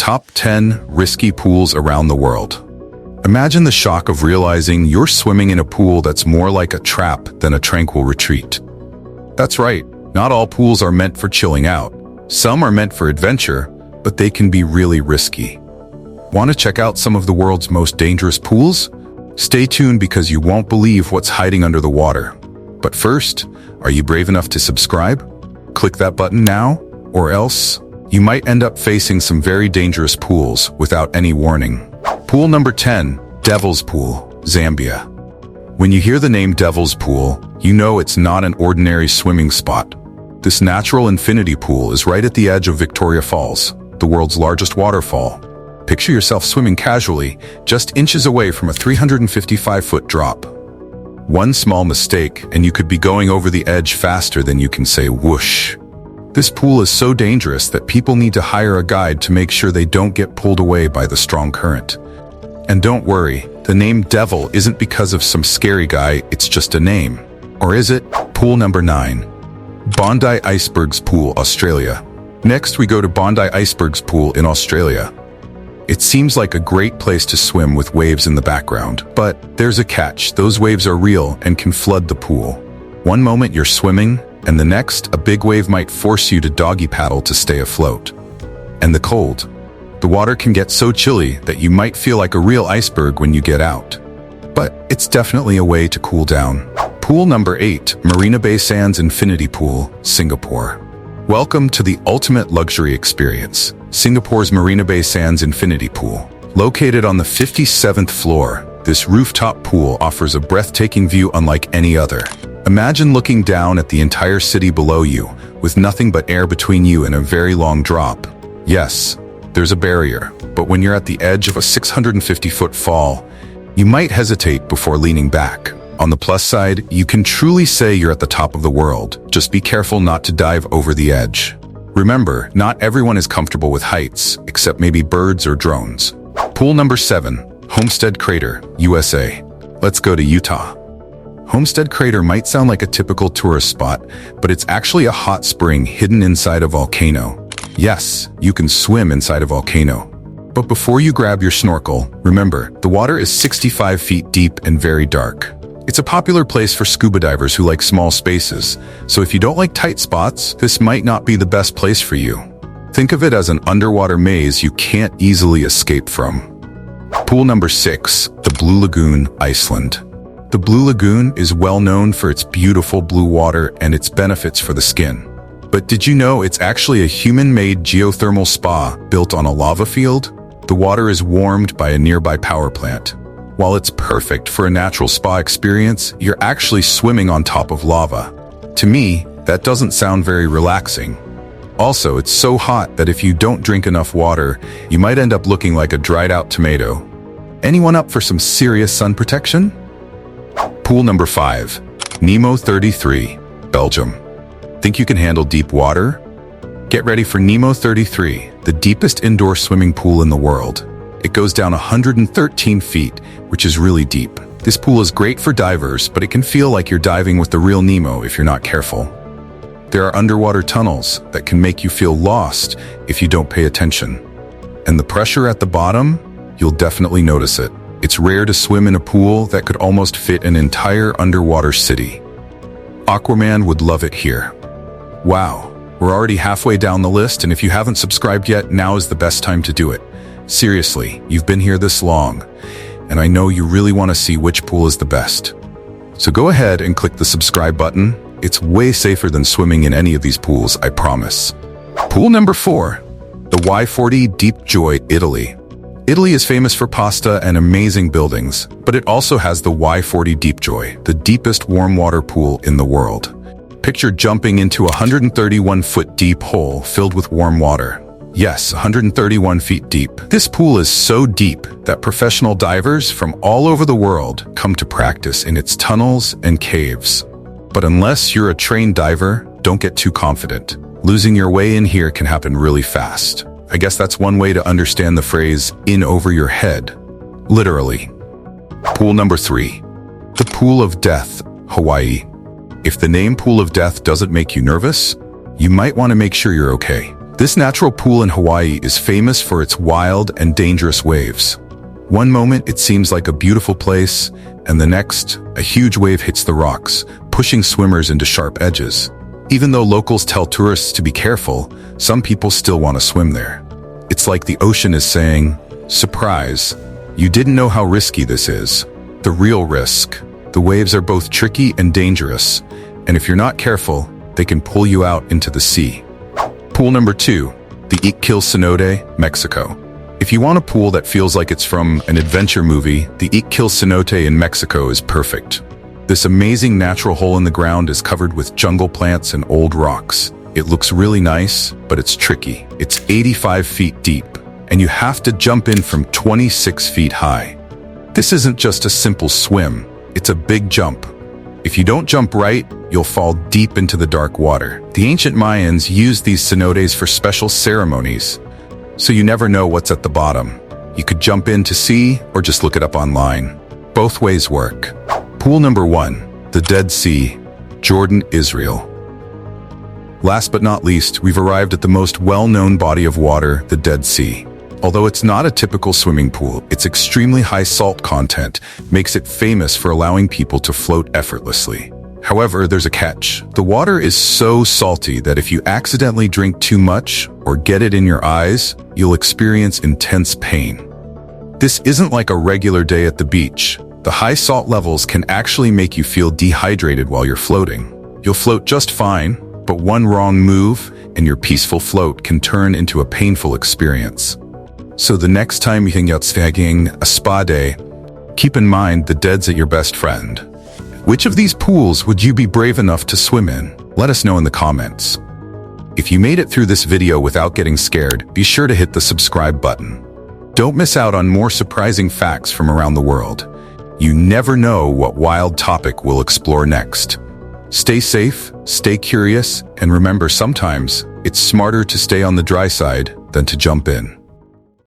Top 10 Risky Pools Around the World. Imagine the shock of realizing you're swimming in a pool that's more like a trap than a tranquil retreat. That's right, not all pools are meant for chilling out. Some are meant for adventure, but they can be really risky. Want to check out some of the world's most dangerous pools? Stay tuned because you won't believe what's hiding under the water. But first, are you brave enough to subscribe? Click that button now, or else you might end up facing some very dangerous pools without any warning. Pool number 10, Devil's Pool, Zambia. When you hear the name Devil's Pool, you know it's not an ordinary swimming spot. This natural infinity pool is right at the edge of Victoria Falls, the world's largest waterfall. Picture yourself swimming casually, just inches away from a 355-foot drop. One small mistake, and you could be going over the edge faster than you can say whoosh. This pool is so dangerous that people need to hire a guide to make sure they don't get pulled away by the strong current. And don't worry, the name Devil isn't because of some scary guy, it's just a name. Or is it? Pool number 9. Bondi Icebergs Pool, Australia. Next, we go to Bondi Icebergs Pool in Australia. It seems like a great place to swim with waves in the background, but there's a catch. Those waves are real and can flood the pool. One moment you're swimming, and the next, a big wave might force you to doggy paddle to stay afloat. And the cold. The water can get so chilly that you might feel like a real iceberg when you get out. But it's definitely a way to cool down. Pool number 8, Marina Bay Sands Infinity Pool, Singapore. Welcome to the ultimate luxury experience, Singapore's Marina Bay Sands Infinity Pool. Located on the 57th floor, this rooftop pool offers a breathtaking view unlike any other. Imagine looking down at the entire city below you, with nothing but air between you and a very long drop. Yes, there's a barrier, but when you're at the edge of a 650-foot fall, you might hesitate before leaning back. On the plus side, you can truly say you're at the top of the world. Just be careful not to dive over the edge. Remember, not everyone is comfortable with heights, except maybe birds or drones. Pool number 7, Homestead Crater, USA. Let's go to Utah. Homestead Crater might sound like a typical tourist spot, but it's actually a hot spring hidden inside a volcano. Yes, you can swim inside a volcano. But before you grab your snorkel, remember, the water is 65 feet deep and very dark. It's a popular place for scuba divers who like small spaces, so if you don't like tight spots, this might not be the best place for you. Think of it as an underwater maze you can't easily escape from. Pool number 6, the Blue Lagoon, Iceland. The Blue Lagoon is well known for its beautiful blue water and its benefits for the skin. But did you know it's actually a human-made geothermal spa built on a lava field? The water is warmed by a nearby power plant. While it's perfect for a natural spa experience, you're actually swimming on top of lava. To me, that doesn't sound very relaxing. Also, it's so hot that if you don't drink enough water, you might end up looking like a dried-out tomato. Anyone up for some serious sun protection? Pool number 5, Nemo 33, Belgium. Think you can handle deep water? Get ready for Nemo 33, the deepest indoor swimming pool in the world. It goes down 113 feet, which is really deep. This pool is great for divers, but it can feel like you're diving with the real Nemo if you're not careful. There are underwater tunnels that can make you feel lost if you don't pay attention. And the pressure at the bottom, you'll definitely notice it. It's rare to swim in a pool that could almost fit an entire underwater city. Aquaman would love it here. Wow, we're already halfway down the list, and if you haven't subscribed yet, now is the best time to do it. Seriously, you've been here this long, and I know you really want to see which pool is the best. So go ahead and click the subscribe button. It's way safer than swimming in any of these pools, I promise. Pool number 4, the Y40 Deep Joy, Italy. Italy is famous for pasta and amazing buildings, but it also has the Y40 Deep Joy, the deepest warm water pool in the world. Picture jumping into a 131-foot deep hole filled with warm water. Yes, 131 feet deep. This pool is so deep that professional divers from all over the world come to practice in its tunnels and caves. But unless you're a trained diver, don't get too confident. Losing your way in here can happen really fast. I guess that's one way to understand the phrase, in over your head. Literally. Pool number 3, the Pool of Death, Hawaii. If the name Pool of Death doesn't make you nervous, you might want to make sure you're okay. This natural pool in Hawaii is famous for its wild and dangerous waves. One moment it seems like a beautiful place, and the next, a huge wave hits the rocks, pushing swimmers into sharp edges. Even though locals tell tourists to be careful, some people still want to swim there. It's like the ocean is saying, "Surprise, you didn't know how risky this is." The real risk. The waves are both tricky and dangerous, and if you're not careful, they can pull you out into the sea. Pool number 2, the Iqquil Cenote, Mexico. If you want a pool that feels like it's from an adventure movie, the Iqquil Cenote in Mexico is perfect. This amazing natural hole in the ground is covered with jungle plants and old rocks. It looks really nice, but it's tricky. It's 85 feet deep, and you have to jump in from 26 feet high. This isn't just a simple swim, it's a big jump. If you don't jump right, you'll fall deep into the dark water. The ancient Mayans used these cenotes for special ceremonies, so you never know what's at the bottom. You could jump in to see or just look it up online. Both ways work. Pool number 1, the Dead Sea, Jordan, Israel. Last but not least, we've arrived at the most well-known body of water, the Dead Sea. Although it's not a typical swimming pool, its extremely high salt content makes it famous for allowing people to float effortlessly. However, there's a catch. The water is so salty that if you accidentally drink too much or get it in your eyes, you'll experience intense pain. This isn't like a regular day at the beach. The high salt levels can actually make you feel dehydrated while you're floating. You'll float just fine, but one wrong move and your peaceful float can turn into a painful experience. So the next time you think about taking a spa day, keep in mind the dead's at your best friend. Which of these pools would you be brave enough to swim in? Let us know in the comments. If you made it through this video without getting scared, be sure to hit the subscribe button. Don't miss out on more surprising facts from around the world. You never know what wild topic we'll explore next. Stay safe, stay curious, and remember sometimes it's smarter to stay on the dry side than to jump in.